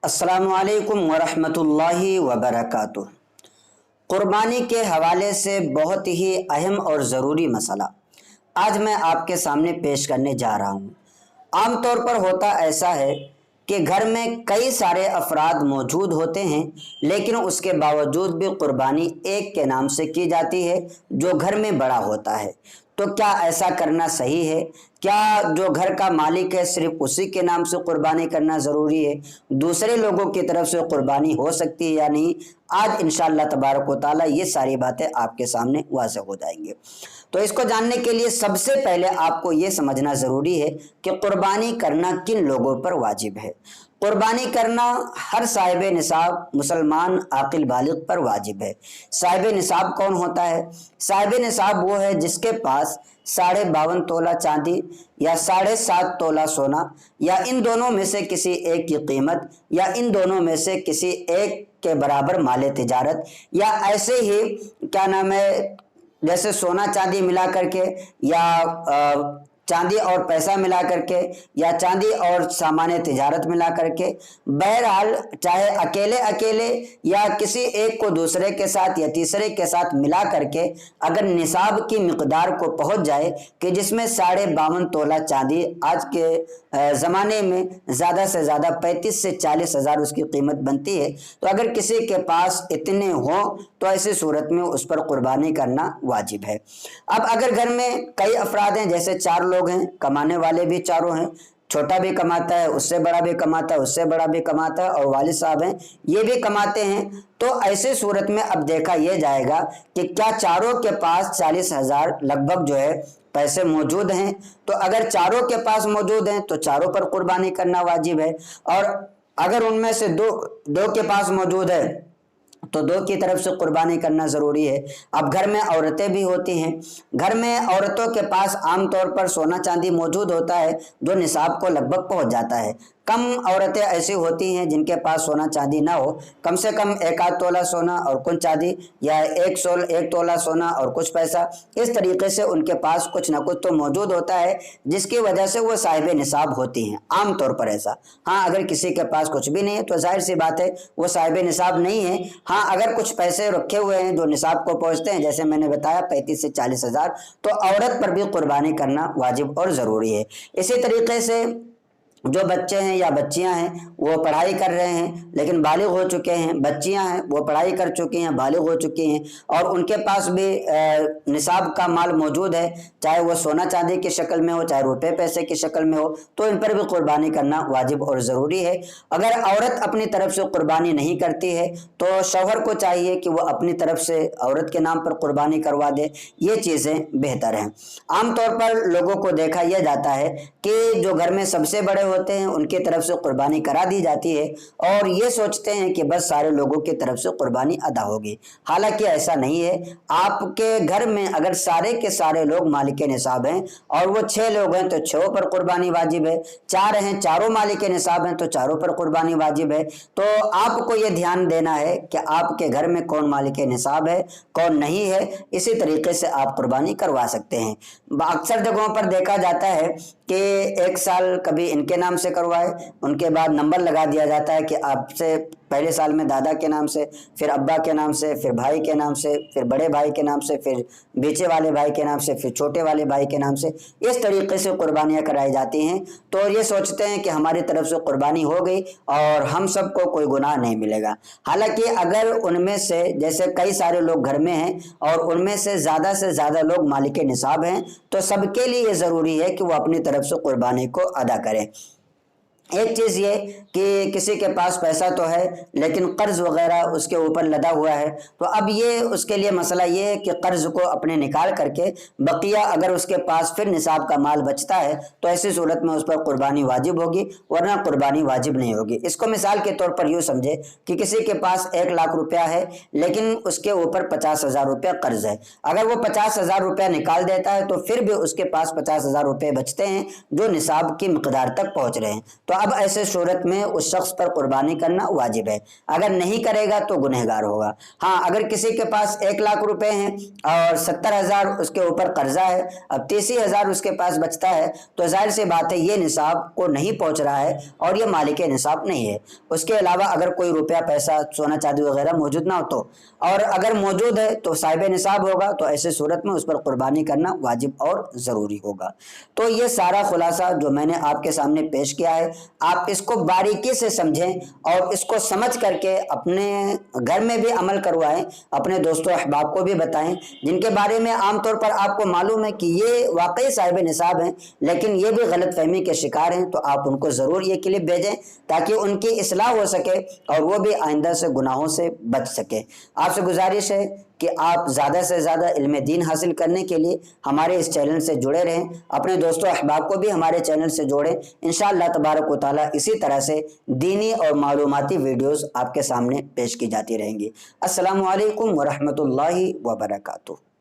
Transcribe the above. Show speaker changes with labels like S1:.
S1: अस्सलामु अलैकुम वरहमतुल्लाहि वबरकातुह। कुर्बानी के हवाले से बहुत ही अहम और ज़रूरी मसला आज मैं आपके सामने पेश करने जा रहा हूँ। आम तौर पर होता ऐसा है कि घर में कई सारे अफराद मौजूद होते हैं, लेकिन उसके बावजूद भी कुर्बानी एक के नाम से की जाती है जो घर में बड़ा होता है। तो क्या ऐसा करना सही है? क्या जो घर का मालिक है सिर्फ उसी के नाम से कुर्बानी करना ज़रूरी है? दूसरे लोगों की तरफ से कुर्बानी हो सकती है या नहीं? आज इंशाअल्लाह तबारक व तआला ये सारी बातें आपके सामने वाज़ेह हो जाएंगी। तो इसको जानने के लिए सबसे पहले आपको ये समझना ज़रूरी है कि कुर्बानी करना किन लोगों पर वाजिब है। कुर्बानी करना हर साहिब निसाब मुसलमान आकिल बालिग पर वाजिब है। साहिब निसाब कौन होता है? साहिब निसाब वो है जिसके पास 52.5 तोला चांदी या 7.5 तोला सोना या इन दोनों में से किसी एक की कीमत या इन दोनों में से किसी एक के बराबर माल तिजारत या ऐसे ही क्या नाम है, जैसे सोना चांदी मिला करके या चांदी और पैसा मिला करके या चांदी और सामान तिजारत मिला करके, बहरहाल चाहे अकेले अकेले या किसी एक को दूसरे के साथ या तीसरे के साथ मिला करके अगर निसाब की मिकदार को पहुंच जाए कि जिसमें 52.5 तोला चांदी आज के ज़माने में ज़्यादा से ज़्यादा 35 से 40 हज़ार उसकी कीमत बनती है, तो अगर किसी के पास इतने हों तो ऐसी सूरत में उस पर कुर्बानी करना वाजिब है। अब अगर घर में कई अफराद हैं, जैसे 4 लोग हैं, कमाने वाले भी चारों हैं, छोटा भी कमाता है, उससे बड़ा भी कमाता है, उससे बड़ा भी कमाता है और वालिद साहब हैं ये भी कमाते हैं, तो ऐसे सूरत में अब देखा यह जाएगा कि क्या चारों के पास 40 हज़ार लगभग जो है पैसे मौजूद हैं। तो अगर चारों के पास मौजूद हैं तो चारों पर कुर्बानी करना वाजिब है, और अगर उनमें से दो के पास मौजूद है तो 2 की तरफ से कुर्बानी करना ज़रूरी है। अब घर में औरतें भी होती हैं, घर में औरतों के पास आमतौर पर सोना चांदी मौजूद होता है जो निसाब को लगभग पहुंच जाता है। कम औरतें ऐसी होती हैं जिनके पास सोना चांदी ना हो, कम से कम 1 तोला सोना और कुछ चांदी या 1 तोला सोना और कुछ पैसा, इस तरीके से उनके पास कुछ ना कुछ तो मौजूद होता है जिसकी वजह से वो साहिब निसाब होती हैं आमतौर पर ऐसा। हाँ, अगर किसी के पास कुछ भी नहीं है तो जाहिर सी बात है वो साहिब निसाब नहीं है। हाँ, अगर कुछ पैसे रखे हुए हैं जो निसाब को पहुँचते हैं, जैसे मैंने बताया 35 से 40 हज़ार, तो औरत पर भी कुर्बानी करना वाजिब और ज़रूरी है। इसी तरीके से जो बच्चे हैं या बच्चियां हैं वो पढ़ाई कर रहे हैं लेकिन बालिग हो चुके हैं, बच्चियां हैं वो पढ़ाई कर चुकी हैं, बालिग हो चुकी हैं और उनके पास भी निसाब का माल मौजूद है, चाहे वो सोना चांदी की शक्ल में हो चाहे रुपए पैसे की शक्ल में हो, तो इन पर भी कुर्बानी करना वाजिब और ज़रूरी है। अगर औरत अपनी तरफ से कुर्बानी नहीं करती है तो शौहर को चाहिए कि वो अपनी तरफ से औरत के नाम पर कुर्बानी करवा दे, ये चीज़ें बेहतर हैं। आमतौर पर लोगों को देखा यह जाता है कि जो घर में सबसे बड़े होते हैं उनकी तरफ से कुर्बानी करा दी जाती है और ये सोचते हैं कि बस सारे लोगों की तरफ से कुर्बानी अदा होगी। हालांकि ऐसा नहीं है। आपके घर में अगर सारे के सारे लोग मालिक निसाब हैं और वो 6 लोग हैं तो 6 पर कुर्बानी वाजिब है, 4 हैं चारों मालिक निसाब हैं तो चारों पर कुर्बानी वाजिब है। तो आपको ये ध्यान देना है कि आपके घर में कौन मालिक निसाब है कौन नहीं है, इसी तरीके से आप कुर्बानी करवा सकते हैं। अक्सर जगहों पर देखा जाता है कि एक साल कभी इनके नाम से करवाए, उनके बाद नंबर लगा दिया जाता है कि आपसे पहले साल में दादा के नाम से, फिर अब्बा के नाम से, फिर भाई के नाम से, फिर बड़े भाई के नाम से, फिर बीचे वाले भाई के नाम से, फिर छोटे वाले भाई के नाम से, इस तरीके से कुर्बानियाँ कराई जाती हैं। तो ये सोचते हैं कि हमारी तरफ से कुर्बानी हो गई और हम सबको कोई गुनाह नहीं मिलेगा। हालांकि अगर उनमें से जैसे कई सारे लोग घर में हैं और उनमें से ज़्यादा लोग मालिक निसाब हैं तो सबके लिए ये ज़रूरी है कि वो अपनी तरफ से कुर्बानी को अदा करें। एक चीज़ ये कि किसी के पास पैसा तो है लेकिन कर्ज वगैरह उसके ऊपर लदा हुआ है, तो अब ये उसके लिए मसला ये है कि कर्ज को अपने निकाल करके बकिया अगर उसके पास फिर निसाब का माल बचता है तो ऐसी सूरत में उस पर कुर्बानी वाजिब होगी, वरना कुर्बानी वाजिब नहीं होगी। इसको मिसाल के तौर पर यूँ समझे कि किसी के पास 1 लाख रुपया है लेकिन उसके ऊपर 50 हज़ार रुपया कर्ज है। अगर वो 50 हज़ार रुपया निकाल देता है तो फिर भी उसके पास 50 हज़ार रुपये बचते हैं जो निसाब की मिकदार तक पहुँच रहे हैं। तो تو اب ایسے صورت میں اس شخص پر قربانی کرنا واجب ہے، اگر نہیں کرے گا تو گنہگار ہوگا۔ ہاں، اگر کسی کے پاس 1,00,000 روپے ہیں اور 70,000 اس کے اوپر قرضہ ہے، اب 83,000 اس کے پاس بچتا ہے، تو ظاہر سی بات ہے یہ نصاب کو نہیں پہنچ رہا ہے اور یہ مالک نصاب نہیں ہے۔ اس کے علاوہ اگر کوئی روپیہ پیسہ سونا چاندی وغیرہ موجود نہ ہو تو، اور اگر موجود ہے تو صاحب نصاب ہوگا، تو ایسے صورت میں اس پر قربانی کرنا واجب اور ضروری ہوگا۔ تو یہ سارا خلاصہ جو میں نے آپ کے سامنے پیش کیا ہے، آپ اس کو باریکی سے سمجھیں اور اس کو سمجھ کر کے اپنے گھر میں بھی عمل کروائیں، اپنے دوستوں احباب کو بھی بتائیں جن کے بارے میں عام طور پر آپ کو معلوم ہے کہ یہ واقعی صاحب نصاب ہیں لیکن یہ بھی غلط فہمی کے شکار ہیں، تو آپ ان کو ضرور یہ کلپ بھیجیں تاکہ ان کی اصلاح ہو سکے اور وہ بھی آئندہ سے گناہوں سے بچ سکے۔ آپ سے گزارش ہے کہ آپ زیادہ سے زیادہ علم دین حاصل کرنے کے لیے ہمارے اس چینل سے جڑے رہیں، اپنے دوستوں احباب کو بھی ہمارے چینل سے جوڑیں۔ انشاءاللہ تبارک و تعالی اسی طرح سے دینی اور معلوماتی ویڈیوز آپ کے سامنے پیش کی جاتی رہیں گی۔ السلام علیکم ورحمۃ اللہ وبرکاتہ۔